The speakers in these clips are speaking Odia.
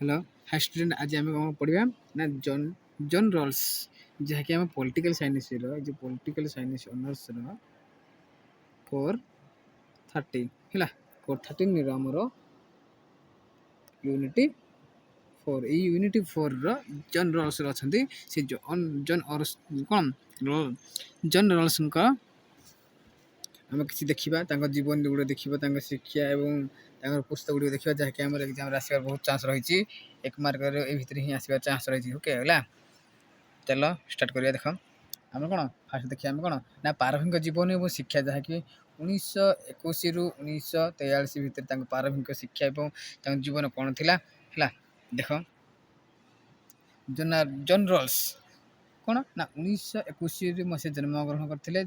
हेलो हाय स्टूडेंट आज आम कौन पढ़ा ना जन जन रल्स जहाँकि आम पॉलिटिकल साइंस जो पॉलिटिकल साइंस ऑनर्स कोर 30 है कोर 13 आमर यूनिटी 4 ये यूनिटी 4 जन रल्स अच्छा से जन कौन जन रल्स आम किसी देखा जीवन गुड़ देखा शिक्षा और पुस्तक गुड़ देखा जहाँकि आम एग्जाम आसबार बहुत चान्स रही एक मार्क ये हिं आसबार चान्स रही ओके है चल स्टार्ट करिया देख आम कौन फास्ट देखिए आम कौन ना पारभिक जीवन और शिक्षा जहाँकि 1921 रु 1943 भितर पारभिक शिक्षा और जीवन कौन थी है देख जन रल्स कौन ना 1921 मसीह जन्मग्रहण करते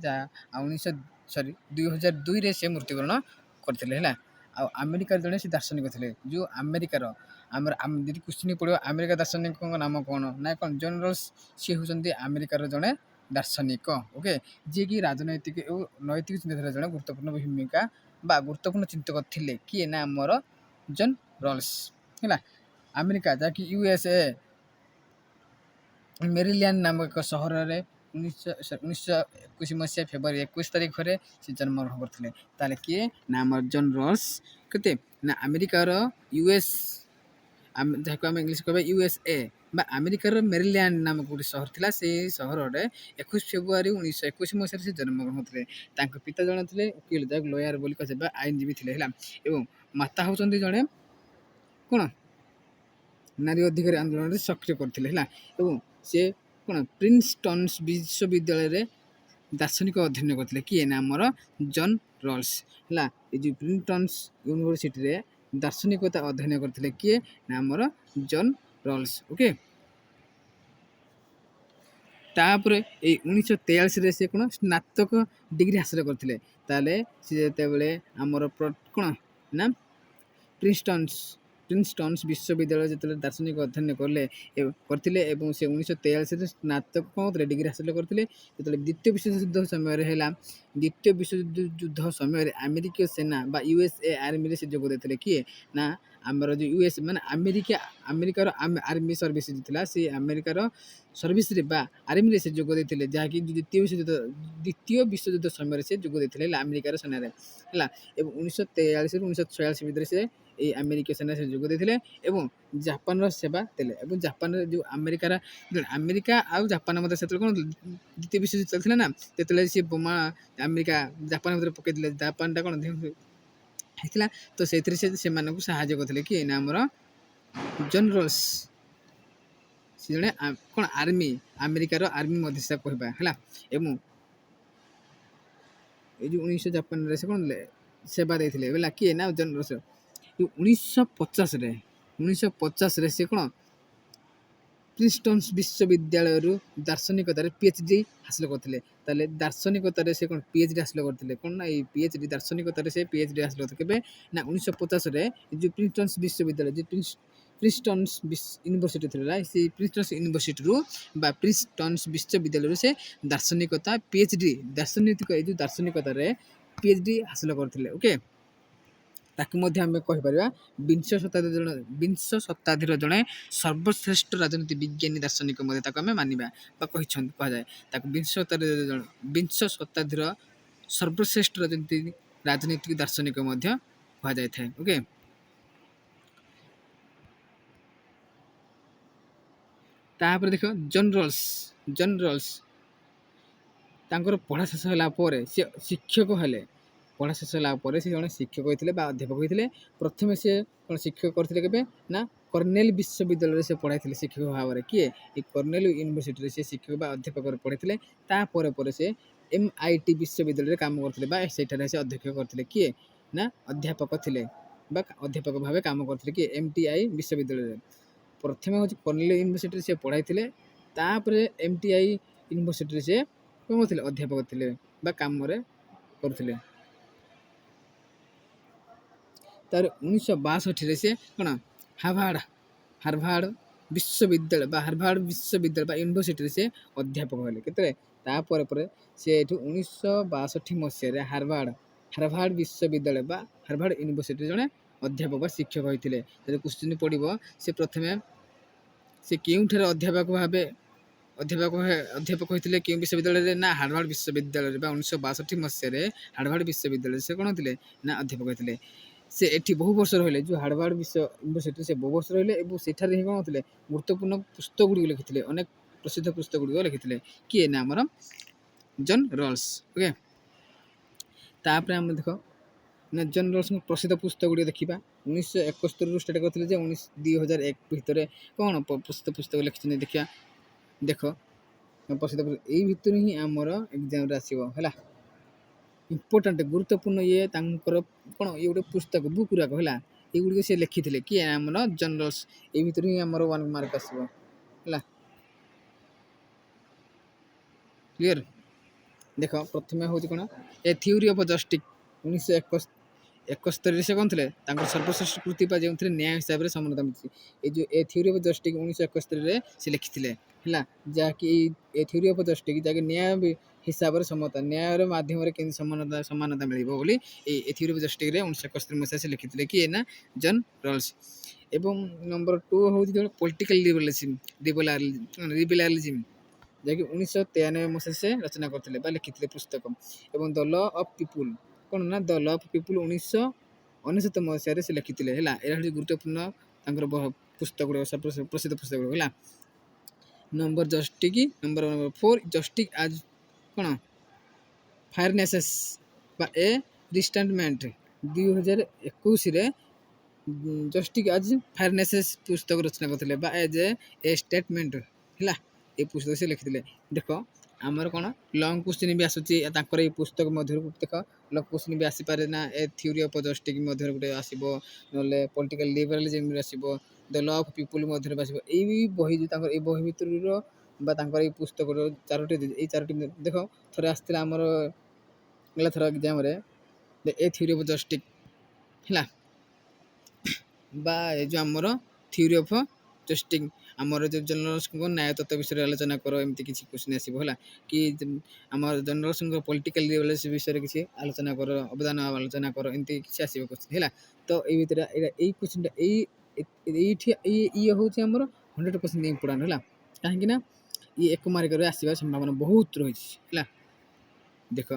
2002 से मृत्युवरण करते है आमेरिकार जड़े से दार्शनिक थे जो आमेरिकार जी क्वेश्चन पड़ो आमेरिका दार्शनिक नाम कौन ना कौन जन रल्स सी होती आमेरिकार जड़े दार्शनिक ओके जी कि राजनैतिक और नैतिक चिंताधारा जड़े गुरुत्वपूर्ण भूमिका बा गुरुत्वपूर्ण चिंतक थे किए ना आमर जन रल्स है आमेरिका जहाँकि यूएसए मेरीलैंड नामक एक सहर में 1921 मसीहा फेब्रुआरी 21 तारिख से जन्मग्रहण करते किए ना आम जन रल्स के ना आमेरिकार यूएस जहाँ को इंग्लिश कह यूएसए बा आमेरिकार मेरीलैंड नामक गोटे सहर था से सहर में 21 फेब्रुआरी 1921 मसीह से जन्मग्रहण करते पिता जन थे वकिल जहाँ लयर बोली कह आईनजीवी थे है माता होती जड़े कौन नारी अधिकार आंदोलन सक्रिय करते है सी कौन प्रिंसटन विश्वविद्यालय दार्शनिक अध्ययन करते किए ना आमर जन रल्स है ये प्रिंसटन यूनिवर्सिटी दार्शनिकता अध्ययन करते किए ना आमर जन रल्स ओके तापर ये 1943 से कौन स्नातक डिग्री हासिल करते सी आमर कौन ना प्रिंसटन विश्वविद्यालय जो दार्शनिक अध्ययन करते से 1943 स्नातक कौन डिग्री हासिल करते द्वितीय विश्वयुद्ध समय द्वितीय विश्वयुद्ध समय आमेरिकीय सेना बा यूएसए आर्मी से जोग देते किए ना आमर जो यूएस माने आमेरिकार आर्मी सर्विस जो सी आमेरिकार सर्विस आर्मी से जोग देते जहाँकि द्वितीय विश्वयुद्ध समय से जोग देते आमेरिकार सेना है 1943 1946 भितर से ये आमेरिकीय सेना से जोग देते जापान सेवा देते जापान जो अमेरिका आउ जापान मध्य से कौन द्वितीय विश्वयुद्ध चलता ना तो सी बोमा अमेरिका जापान भर पकईदे जापान टा कौन है तो से करते कि आमर जन रल्स सी जड़े कौन आर्मी अमेरिकार आर्मी मध्य कहवा है ये जो 1900 जापान से कौन सेवा देते किए ना जन रल्स 1950 से कौन प्रिंसटन विश्वविद्यालय दार्शनिकतार पीएचडी हासिल करते दार्शनिकतार से कौन पीएचडी हासिल करते कौन ना ये पीएचडी दार्शनिकतार से पीएचडी हासिल करते ना 1950 जो प्रिंसटन विश्वविद्यालय जो प्रिंसटन यूनिवर्सिटी थी से प्रिंसटन यूनिवर्सिटी प्रिंसटन विश्वविद्यालय से दार्शनिकता पीएचडी दार्शनिकतार पीएचडी हासिल करते ओके ताकि आम कहीपर विंश शताब्दी जड़े सर्वश्रेष्ठ राजनीति विज्ञानी दार्शनिक आम मानवा कहुए विंश शताब्दी सर्वश्रेष्ठ राजनीतिक दार्शनिक कहुए ओके तापर देख जन रल्स पढ़ा शेष होगापर सी शिक्षक हेले पढ़ा शेष होगापर से जड़े शिक्षक होते अध्यापक होते प्रथम से कौन शिक्षक करते के ना कर्नेल विश्वविद्यालय से पढ़ाई शिक्षक भाव में किए कर्नेल यूनिवर्सिटी से शिक्षक अध्यापक पढ़ाई तापर से MIT विश्वविद्यालय काम करते से अध्यक्ष करते किए ना अध्यापक थे अध्यापक भाव काम करते किए MTI विश्वविद्यालय प्रथम हूँ कर्नेल यूनिवर्सिटी से पढ़ाई तापर MTI यूनिवर्सिटी से कौन थे अध्यापक थे काम करते तार 1962 से कौन हार्वर्ड विश्वविद्यालय यूनिवर्सिटी से अध्यापक हेले के से 1962 मसीह हार्वर्ड विश्वविद्यालय हार्वर्ड यूनिवर्सिटी जड़े ଅଧ୍ୟାପକ ବା ଶିକ୍ଷକ ହୋଇଥିଲେ। ଯଦି କ୍ୱେଶ୍ଚିନ୍ ପଡ଼ିବ ସେ ପ୍ରଥମେ ସେ କେଉଁଠାରେ ଅଧ୍ୟାପକ ହୋଇଥିଲେ କେଉଁ ବିଶ୍ୱବିଦ୍ୟାଳୟରେ? ନା ହାର୍ଭାର୍ଡ ବିଶ୍ୱବିଦ୍ୟାଳୟରେ ବା 1962 ମସିହାରେ ହାର୍ଭାର୍ଡ ବିଶ୍ୱବିଦ୍ୟାଳୟରେ ସେ କ'ଣ ଥିଲେ? ନା ଅଧ୍ୟାପକ ହୋଇଥିଲେ। ସେ ଏଠି ବହୁ ବର୍ଷ ରହିଲେ, ଯେଉଁ ହାର୍ଭାର୍ଡ ୟୁନିଭର୍ସିଟିରେ ସେ ବହୁ ବର୍ଷ ରହିଲେ ଏବଂ ସେଠାରେ ହିଁ କ'ଣ ଥିଲେ? ଗୁରୁତ୍ୱପୂର୍ଣ୍ଣ ପୁସ୍ତକ ଗୁଡ଼ିକ ଲେଖିଥିଲେ, ଅନେକ ପ୍ରସିଦ୍ଧ ପୁସ୍ତକ ଗୁଡ଼ିକ ଲେଖିଥିଲେ। କିଏ? ନା ଆମର ଜନ୍ ରଲ୍ସ। ଓକେ, ତାପରେ ଆମେ ଦେଖ ନା ଜନ୍ ରଲ୍ସଙ୍କ ପ୍ରସିଦ୍ଧ ପୁସ୍ତକ ଗୁଡ଼ିକ ଦେଖିବା। 1971ରୁ ଷ୍ଟାର୍ଟ କରିଥିଲେ ଯେ 2001 ଭିତରେ କ'ଣ ପ୍ରସିଦ୍ଧ ପୁସ୍ତକ ଲେଖିଛନ୍ତି ଦେଖିବା। ଦେଖ ପ୍ରସିଦ୍ଧ ଏଇ ଭିତରୁ ହିଁ ଆମର ଏକ୍ଜାମ୍ରେ ଆସିବ ହେଲା। ଇମ୍ପୋର୍ଟାଣ୍ଟ ଗୁରୁତ୍ୱପୂର୍ଣ୍ଣ ଇଏ ତାଙ୍କର କ'ଣ ଇଏ ଗୋଟେ ପୁସ୍ତକ ବୁକ୍ ଗୁଡ଼ାକ ହେଲା, ଏଇଗୁଡ଼ିକ ସେ ଲେଖିଥିଲେ। କିଏ? ଆମର ଜନ୍ ରଲ୍ସ। ଏଇ ଭିତରୁ ହିଁ ଆମର 1 ମାର୍କ ଆସିବ ହେଲା। କ୍ଲିୟର? ଦେଖ ପ୍ରଥମେ ହେଉଛି କ'ଣ? ଏ ଥିଓରି ଅଫ୍ ଜଷ୍ଟିସ୍ 1971ରେ ସେ କ'ଣ ଥିଲେ? ତାଙ୍କର ସର୍ବଶ୍ରେଷ୍ଠ କୃତି ବା ଯେଉଁଥିରେ ନ୍ୟାୟ ହିସାବରେ ସମାନତା ମିଳିଛି। ଏଇ ଯେଉଁ ଏ ଥିଓରି ଅଫ୍ ଜଷ୍ଟିସ୍ 1971ରେ ସେ ଲେଖିଥିଲେ ହେଲା, ଯାହାକି ଏ ଥିଓରି ଅଫ୍ ଜଷ୍ଟିସ୍ ଯାହାକି ନ୍ୟାୟ ହିସାବରେ ସମତା, ନ୍ୟାୟର ମାଧ୍ୟମରେ କେମିତି ସମାନତା ମିଳିବ ବୋଲି ଏ ଥିଓରି ଅଫ୍ ଜଷ୍ଟିସ୍ରେ 1971 ମସିହା ସେ ଲେଖିଥିଲେ। କିଏ? ନା ଜନ୍ ରଲ୍ସ। ଏବଂ ନମ୍ବର 2 ହେଉଛି ପଲିଟିକାଲ ଲିବରାଲିଜିମ୍ ଯାହାକି 1993 ମସିହା ସେ ରଚନା କରିଥିଲେ ବା ଲେଖିଥିଲେ ପୁସ୍ତକ। ଏବଂ ଦ ଲ ଅଫ୍ ପିପୁଲ୍ କ'ଣ? ନା ଦ ଲ ଅଫ୍ ପିପୁଲ୍ 1999 ମସିହାରେ ସେ ଲେଖିଥିଲେ ହେଲା। ଏହା ହେଉଛି ଗୁରୁତ୍ୱପୂର୍ଣ୍ଣ ତାଙ୍କର ପୁସ୍ତକ ଗୁଡ଼ିକ, ପ୍ରସିଦ୍ଧ ପୁସ୍ତକ ଗୁଡ଼ିକ ହେଲା। ନମ୍ବର 4 ଜଷ୍ଟିସ୍ ଆଜ୍ କ'ଣ? ଫାୟାରନେସେସ୍ ବା ଏ ରିଷ୍ଟାଟମେଣ୍ଟ 2021ରେ ଜଷ୍ଟିସ୍ ଆଜ୍ ଫାୟାରନେସେସ୍ ପୁସ୍ତକ ରଚନା କରିଥିଲେ ବା ଏଜ୍ ଏ ଷ୍ଟେଟମେଣ୍ଟ ହେଲା। ଏ ପୁସ୍ତକ ସେ ଲେଖିଥିଲେ। ଦେଖ ଆମର କ'ଣ ଲଙ୍ଗ କ୍ୱେଶ୍ଚିନ୍ ବି ଆସୁଛି ତାଙ୍କର ଏଇ ପୁସ୍ତକ ମଧ୍ୟରୁ। ଦେଖ ଲଙ୍ଗ କ୍ୱେଶ୍ଚିନ୍ ବି ଆସିପାରେ ନା ଏ ଥିଓରି ଅଫ୍ ଜଷ୍ଟିସ୍ ମଧ୍ୟରେ ଗୋଟେ ଆସିବ, ନହେଲେ ପଲିଟିକାଲ ଲିବରାଲିଜିମ୍ରେ ଆସିବ, ଦ ଲ ଅଫ୍ ପିପୁଲ୍ ମଧ୍ୟରେ ଆସିବ। ଏଇ ବହି ତାଙ୍କର ଏଇ ବହି ଭିତରର ବା ତାଙ୍କର ଏଇ ପୁସ୍ତକର ଏଇ ଚାରୋଟି ଦେଖ ଥରେ ଆସିଥିଲା ଆମର ଗଲା ଥର ଏକ୍ଜାମ୍ରେ ଏ ଥିଓରି ଅଫ୍ ଜଷ୍ଟିସ୍ ହେଲା, ବା ଏ ଯେଉଁ ଆମର ଥିଓରି ଅଫ୍ ଜଷ୍ଟିସ୍ ଆମର ଯେଉଁ ଜର୍ଣ୍ଣାଲିଷ୍ଟଙ୍କ ନ୍ୟାୟ ତତ୍ତ୍ୱ ବିଷୟରେ ଆଲୋଚନା କର, ଏମିତି କିଛି କ୍ୱେଶ୍ଚିନ୍ ଆସିବ ହେଲା। କି ଆମର ଜର୍ଣ୍ଣାଲିଷ୍ଟଙ୍କ ପଲିଟିକାଲ ଲିବରାଲିଜିମ୍ ବିଷୟରେ କିଛି ଆଲୋଚନା କର, ଅବଦାନ ଆଲୋଚନା କର, ଏମିତି କିଛି ଆସିବ କ୍ୱେଶ୍ଚିନ୍ ହେଲା। ତ ଏଇ ଭିତରେ ଏଇ କ୍ୱେଶ୍ଚିନ୍ଟା ଏଇଠି ଇଏ ହେଉଛି ଆମର 100% ଇମ୍ପୋର୍ଟାଣ୍ଟ ହେଲା। କାହିଁକି ନା ଇଏ 1 ମାର୍କରେ ଆସିବାର ସମ୍ଭାବନା ବହୁତ ରହିଛି ହେଲା। ଦେଖ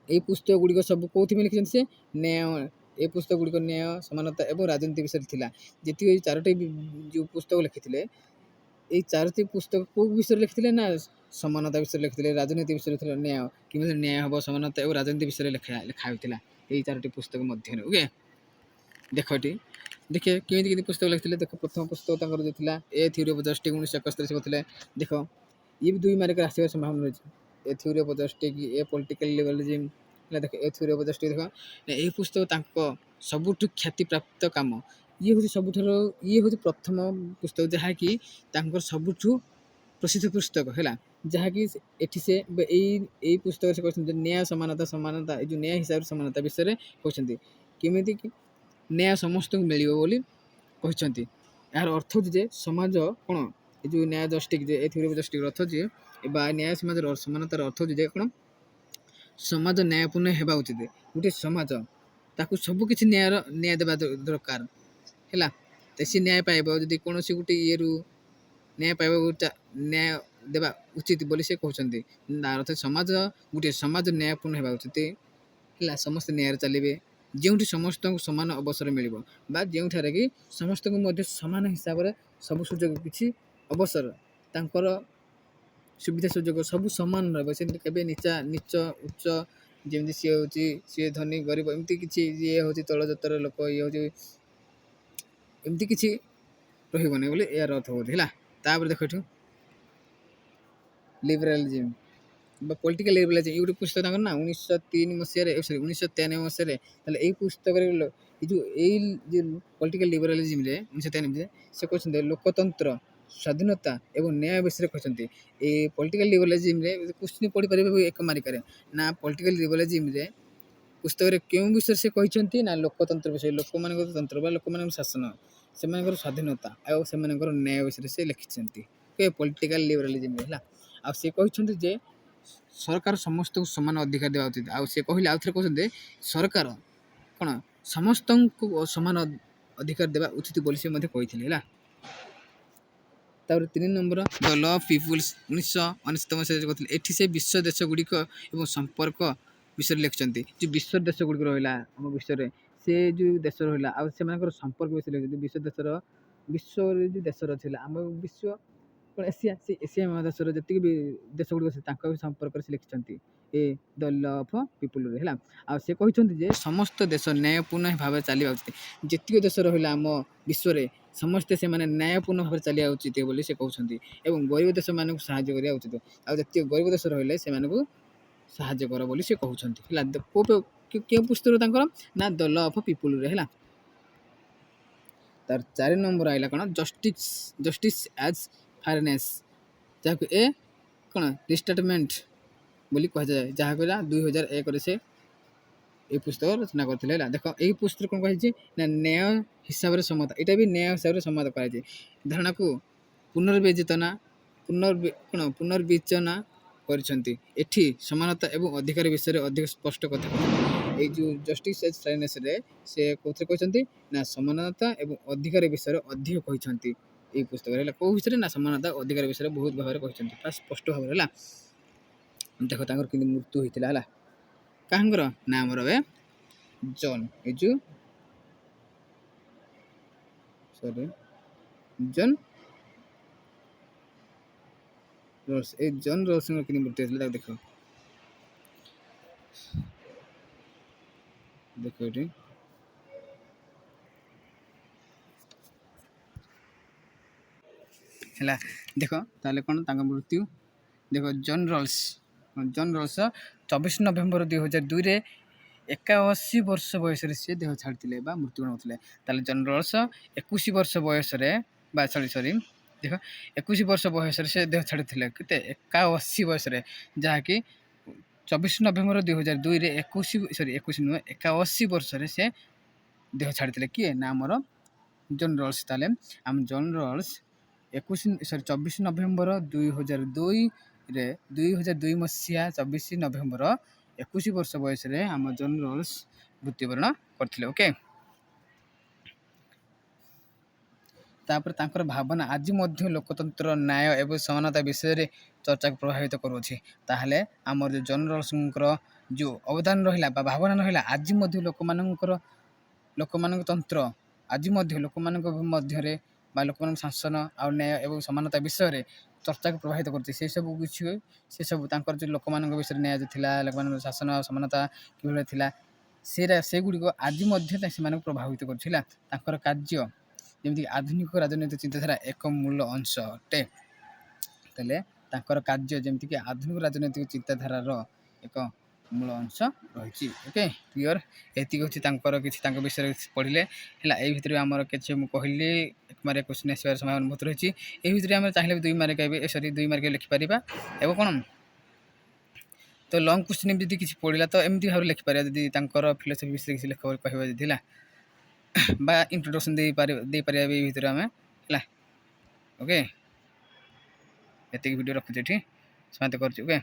ଏଇ ପୁସ୍ତକ ଗୁଡ଼ିକ ସବୁ କେଉଁଥିପାଇଁ ଲେଖିଛନ୍ତି? ସେ ନ୍ୟାୟ, ଏ ପୁସ୍ତକ ଗୁଡ଼ିକ ନ୍ୟାୟ, ସମାନତା ଏବଂ ରାଜନୀତି ବିଷୟରେ ଥିଲା। ଯେତିକି ଏଇ 4ଟି ଯେଉଁ ପୁସ୍ତକ ଲେଖିଥିଲେ, ଏଇ 4ଟି ପୁସ୍ତକ କେଉଁ ବିଷୟରେ ଲେଖିଥିଲେ? ନା ସମାନତା ବିଷୟରେ ଲେଖିଥିଲେ, ରାଜନୀତି ବିଷୟରେ ଥିଲା, ନ୍ୟାୟ କେମିତି ନ୍ୟାୟ ହେବ, ସମାନତା ଏବଂ ରାଜନୀତି ବିଷୟରେ ଲେଖା ହୋଇଥିଲା ଏଇ 4ଟି ପୁସ୍ତକ ମଧ୍ୟରେ। ଓକେ, ଦେଖ ଏଠି ଦେଖିବେ କେମିତି ପୁସ୍ତକ ଲେଖିଥିଲେ। ଦେଖ ପ୍ରଥମ ପୁସ୍ତକ ତାଙ୍କର ଯେଉଁ ଥିଲା ଏ ଥିଓରି ଅଫ୍ ଜଷ୍ଟିସ୍ 1971 ସେ କରିଥିଲେ। ଦେଖ ଇଏ ବି 2 ମାର୍କରେ ଆସିବାର ସମ୍ଭାବନା ରହିଛି। A theory of justice, a political liberalism ହେଲା। ଦେଖ ଏ ଥିଓରି ଅଫ୍ ଜଷ୍ଟିସ୍ ଦେଖ ଏହି ପୁସ୍ତକ ତାଙ୍କ ସବୁଠୁ ଖ୍ୟାତିପ୍ରାପ୍ତ କାମ। ଇଏ ହେଉଛି ପ୍ରଥମ ପୁସ୍ତକ ଯାହାକି ତାଙ୍କର ସବୁଠୁ ପ୍ରସିଦ୍ଧ ପୁସ୍ତକ ହେଲା, ଯାହାକି ଏଠି ସେ ଏଇ ପୁସ୍ତକରେ ସେ କହିଛନ୍ତି ନ୍ୟାୟ ସମାନତା ଏଇ ଯେଉଁ ନ୍ୟାୟ ହିସାବରେ ସମାନତା ବିଷୟରେ କହିଛନ୍ତି। କେମିତି କି ନ୍ୟାୟ ସମସ୍ତଙ୍କୁ ମିଳିବ ବୋଲି କହିଛନ୍ତି। ଏହାର ଅର୍ଥ ହେଉଛି ଯେ ସମାଜ କ'ଣ ଏ ଯେଉଁ ନ୍ୟାୟ ଜଷ୍ଟିସ୍ ଏ ଥିଓରି ଅଫ୍ ଜଷ୍ଟିସ୍ର ଅର୍ଥ ଯେ ବା ନ୍ୟାୟ ସମାଜର ସମାନତାର ଅର୍ଥ ହେଉଛି ଯେ କ'ଣ ସମାଜ ନ୍ୟାୟପୂର୍ଣ୍ଣ ହେବା ଉଚିତ। ଗୋଟେ ସମାଜ ତାକୁ ସବୁକିଛି ନ୍ୟାୟ ଦେବା ଦରକାର ହେଲା। ତ ସେ ନ୍ୟାୟ ପାଇବ ଯଦି କୌଣସି ଗୋଟେ ଇଏରୁ ନ୍ୟାୟ ପାଇବ, ନ୍ୟାୟ ଦେବା ଉଚିତ ବୋଲି ସେ କହୁଛନ୍ତି। ଅର୍ଥ ସମାଜ ନ୍ୟାୟପୂର୍ଣ୍ଣ ହେବା ଉଚିତ ହେଲା। ସମସ୍ତେ ନ୍ୟାୟରେ ଚାଲିବେ, ଯେଉଁଠି ସମସ୍ତଙ୍କୁ ସମାନ ଅବସର ମିଳିବ ବା ଯେଉଁଠାରେ କି ସମସ୍ତଙ୍କୁ ମଧ୍ୟ ସମାନ ହିସାବରେ ସବୁ ସୁଯୋଗ କିଛି ଅବସର ତାଙ୍କର ସୁବିଧା ସୁଯୋଗ ସବୁ ସମାନ ରହିବ। ସେମିତି କେବେ ନିଚ ଉଚ୍ଚ ଯେମିତି ସିଏ ଧନୀ ଗରିବ ଏମିତି କିଛି ଇଏ ହେଉଛି ତଳଜାତର ଲୋକ ଇଏ ହେଉଛି ଏମିତି କିଛି ରହିବନି ବୋଲି ଏହାର ଅର୍ଥ ହେଉଛି ହେଲା। ତାପରେ ଦେଖ ଏଠୁ ଲିବରାଲିଜିମ୍ ବା ପଲିଟିକାଲ ଲିବରାଲିଜିମ୍, ଏଇ ଗୋଟେ ପୁସ୍ତକ ତାଙ୍କର ନା 1993 ମସିହାରେ। ତାହେଲେ ଏଇ ପୁସ୍ତକରେ ଏଇ ଯେଉଁ ପଲିଟିକାଲ ଲିବରାଲିଜିମ୍ରେ 1993 ସେ କହିଛନ୍ତି ଲୋକତନ୍ତ୍ର, ସ୍ୱାଧୀନତା ଏବଂ ନ୍ୟାୟ ବିଷୟରେ କହିଛନ୍ତି। ଏଇ ପଲିଟିକାଲ ଲିବରାଲିଜିମ୍ରେ କ୍ୱେଶ୍ଚିନ୍ ପଢ଼ିପାରିବେ 1 ମାର୍କରେ। ନା ପଲିଟିକାଲ ଲିବରାଲିଜିମ୍ରେ ପୁସ୍ତକରେ କେଉଁ ବିଷୟରେ ସେ କହିଛନ୍ତି? ନା ଲୋକତନ୍ତ୍ର ବିଷୟରେ, ଲୋକମାନଙ୍କର ତନ୍ତ୍ର ବା ଲୋକମାନଙ୍କର ଶାସନ, ସେମାନଙ୍କର ସ୍ୱାଧୀନତା ଆଉ ସେମାନଙ୍କର ନ୍ୟାୟ ବିଷୟରେ ସେ ଲେଖିଛନ୍ତି ପଲିଟିକାଲ ଲିବରାଲିଜିମ୍ ହେଲା। ଆଉ ସେ କହିଛନ୍ତି ଯେ ସରକାର ସମସ୍ତଙ୍କୁ ସମାନ ଅଧିକାର ଦେବା ଉଚିତ। ଆଉ ସେ କହିଲେ ଆଉଥରେ କହୁଛନ୍ତି ସରକାର କ'ଣ ସମସ୍ତଙ୍କୁ ସମାନ ଅଧିକାର ଦେବା ଉଚିତ ବୋଲି ସେ ମଧ୍ୟ କହିଥିଲେ ହେଲା। ତାପରେ 3 number the law of peoples 1999 ମସିହାରେ କହିଥିଲେ। ଏଠି ସେ ବିଶ୍ୱ ଦେଶ ଗୁଡ଼ିକ ଏବଂ ସମ୍ପର୍କ ବିଷୟରେ ଲେଖିଛନ୍ତି। ଯେଉଁ ବିଶ୍ୱ ଦେଶ ଗୁଡ଼ିକ ରହିଲା ଆମ ବିଶ୍ୱରେ, ସେ ଯେଉଁ ଦେଶ ରହିଲା ଆଉ ସେମାନଙ୍କର ସମ୍ପର୍କ ବିଷୟରେ ଲେଖିଛନ୍ତି। ବିଶ୍ୱରେ ଯେଉଁ ଦେଶର ଥିଲା ଆମ ବିଶ୍ୱ କ'ଣ ଏସିଆ, ସେ ଏସିଆ ମହାଦେଶର ଯେତିକି ବି ଦେଶ ଗୁଡ଼ିକ ଅଛି ତାଙ୍କ ସମ୍ପର୍କରେ ସେ ଲେଖିଛନ୍ତି ଏ ଦ ଲ ଅଫ୍ ପିପୁଲରେ ହେଲା। ଆଉ ସେ କହିଛନ୍ତି ଯେ ସମସ୍ତ ଦେଶ ନ୍ୟାୟପୂର୍ଣ୍ଣ ଭାବରେ ଚାଲିବା ଉଚିତ। ଯେତିକି ଦେଶ ରହିଲା ଆମ ବିଶ୍ୱରେ ସମସ୍ତେ ସେମାନେ ନ୍ୟାୟପୂର୍ଣ୍ଣ ଭାବରେ ଚାଲିବା ଉଚିତ ବୋଲି ସେ କହୁଛନ୍ତି ଏବଂ ଗରିବ ଦେଶମାନଙ୍କୁ ସାହାଯ୍ୟ କରିବା ଉଚିତ। ଆଉ ଯେତିକି ଗରିବ ଦେଶ ରହିଲେ ସେମାନଙ୍କୁ ସାହାଯ୍ୟ କର ବୋଲି ସେ କହୁଛନ୍ତି ହେଲା। କେଉଁ ପୁସ୍ତକ ତାଙ୍କର ନା ଦ ଲ ଅଫ୍ ପିପୁଲରେ ହେଲା। ତାର 4 ନମ୍ବର ଆଇଲା କ'ଣ ଜଷ୍ଟିସ୍ ଆଜ୍ ଫାରନେସ୍, ଯାହାକୁ କ'ଣ ରିଷ୍ଟାଟମେଣ୍ଟ ବୋଲି କୁହାଯାଏ, ଯାହା କହିଲା 2001ରେ ସେ এই ପୁସ୍ତକ ରଚନା କରିଥିଲେ ହେଲା। ଦେଖ ଏହି ପୁସ୍ତକ କ'ଣ କହିଛି ନା ନ୍ୟାୟ ହିସାବରେ ସମତା, ଏଇଟା ବି ନ୍ୟାୟ ହିସାବରେ ସମତା କରାଯାଇଛି। ଧାରଣାକୁ ପୁନର୍ବିବେଚନା କରିଛନ୍ତି। ଏଠି ସମାନତା ଏବଂ ଅଧିକାର ବିଷୟରେ ଅଧିକ ସ୍ପଷ୍ଟ କଥା କହିଛନ୍ତି। ଏଇ ଯେଉଁ ଜଷ୍ଟିସ୍ ଏଜ୍ ଫେୟାରନେସ୍ରେ ସେ କେଉଁଥିରେ କହିଛନ୍ତି ନା ସମାନତା ଏବଂ ଅଧିକାର ବିଷୟରେ ଅଧିକ କହିଛନ୍ତି ଏଇ ପୁସ୍ତକରେ ହେଲା। କେଉଁ ବିଷୟରେ ନା ସମାନତା ଅଧିକାର ବିଷୟରେ ବହୁତ ଭାବରେ କହିଛନ୍ତି, ପୁରା ସ୍ପଷ୍ଟ ଭାବରେ ହେଲା। ଦେଖ ତାଙ୍କର କିନ୍ତୁ ମୃତ୍ୟୁ ହୋଇଥିଲା ହେଲା। କାହାଙ୍କର ନା ଆମର ଏବେ ଜନ୍ ରଲ୍ସ, এই ଜନ୍ ରଲ୍ସଙ୍କର କିନ୍ତୁ ମୃତ୍ୟୁ ହେଇଥିଲା। ତାକୁ ଦେଖ ଏଠି ହେଲା। ଦେଖ ତାହେଲେ କ'ଣ ତାଙ୍କ ମୃତ୍ୟୁ, ଦେଖ ଜନ୍ ରଲ୍ସ 24 ନଭେମ୍ବର 2002ରେ 81 ବର୍ଷ ବୟସରେ ସେ ଦେହ ଛାଡ଼ିଥିଲେ ବା ମୃତ୍ୟୁବରଣ କରିଥିଲେ। ତାହେଲେ ଜନ୍ ରଲ୍ସ 21 ବର୍ଷ ବୟସରେ ଦେଖ 21 ବର୍ଷ ବୟସରେ ସେ ଦେହ ଛାଡ଼ିଥିଲେ। କେତେ 81 ବୟସରେ, ଯାହାକି 24 ନଭେମ୍ବର 2002ରେ 81 ବର୍ଷରେ ସେ ଦେହ ଛାଡ଼ିଥିଲେ। କିଏ ନା ଆମର ଜନ୍ ରଲ୍ସ। ତାହେଲେ ଆମ ଜନ୍ ରଲ୍ସ 24 ନଭେମ୍ବର 2002 ମସିହା 24 ନଭେମ୍ବର 21 ବର୍ଷ ବୟସରେ ଆମ ଜନ୍ ରଲ୍ସ ମୃତ୍ୟୁବରଣ କରିଥିଲେ। ଓକେ, ତାପରେ ତାଙ୍କର ଭାବନା ଆଜି ମଧ୍ୟ ଲୋକତନ୍ତ୍ର, ନ୍ୟାୟ ଏବଂ ସମାନତା ବିଷୟରେ ଚର୍ଚ୍ଚାକୁ ପ୍ରଭାବିତ କରୁଅଛି। ତାହେଲେ ଆମର ଯେଉଁ ଜନ୍ ରଲ୍ସଙ୍କର ଯେଉଁ ଅବଦାନ ରହିଲା ବା ଭାବନା ରହିଲା ଆଜି ମଧ୍ୟ ଲୋକମାନଙ୍କ ତନ୍ତ୍ର ଆଜି ମଧ୍ୟ ଲୋକମାନଙ୍କ ମଧ୍ୟରେ ବା ଲୋକମାନଙ୍କ ଶାସନ ଆଉ ନ୍ୟାୟ ଏବଂ ସମାନତା ବିଷୟରେ ଚର୍ଚ୍ଚାକୁ ପ୍ରଭାବିତ କରୁଛି। ସେସବୁ ତାଙ୍କର ଯେଉଁ ଲୋକମାନଙ୍କ ବିଷୟରେ ନ୍ୟାୟ ଥିଲା, ଲୋକମାନଙ୍କ ଶାସନ ଆଉ ସମାନତା କିଭଳି ଥିଲା, ସେଗୁଡ଼ିକ ଆଜି ମଧ୍ୟ ସେମାନଙ୍କୁ ପ୍ରଭାବିତ କରୁଛି ହେଲା। ତାଙ୍କର କାର୍ଯ୍ୟ ଯେମିତିକି ଆଧୁନିକ ରାଜନୈତିକ ଚିନ୍ତାଧାରା ଏକ ମୂଳ ଅଂଶ ଅଟେ। ତାହେଲେ ତାଙ୍କର କାର୍ଯ୍ୟ ଯେମିତିକି ଆଧୁନିକ ରାଜନୈତିକ ଚିନ୍ତାଧାରାର ଏକ ମୂଳ ଅଂଶ ରହିଛି। Okay, clear. ଏତିକି ହେଉଛି ତାଙ୍କର କିଛି ତାଙ୍କ ବିଷୟରେ ପଢ଼ିଲେ ହେଲା। ଏଇ ଭିତରେ ଆମର କିଛି ମୁଁ କହିଲି 1 ମାର୍କ କ୍ୱେଶ୍ଚିନ୍ ଆସିବାର ସମ୍ଭାବନା ବହୁତ ରହିଛି। ଏହି ଭିତରେ ଆମେ ଚାହିଁଲେ 2 ମାର୍କ ଲେଖିପାରିବା। ଏବଂ କ'ଣ ତ ଲଙ୍ଗ୍ କ୍ୱେଶ୍ଚିନ୍ ଯଦି କିଛି ପଡ଼ିଲା ତ ଏମିତି ଭାବରେ ଲେଖିପାରିବା, ଯଦି ତାଙ୍କର ଫିଲୋସଫି ବିଷୟରେ କିଛି କହିବା ଯଦି ହେଲା ବା ଇଣ୍ଟ୍ରୋଡକ୍ସନ୍ ଦେଇପାରିବା ଏଇ ଭିତରେ ଆମେ ହେଲା। ଓକେ, ଏତିକି ଭିଡ଼ିଓ ରଖୁଛି ଏଠି ସମାପ୍ତ କରୁଛି। ଓକେ।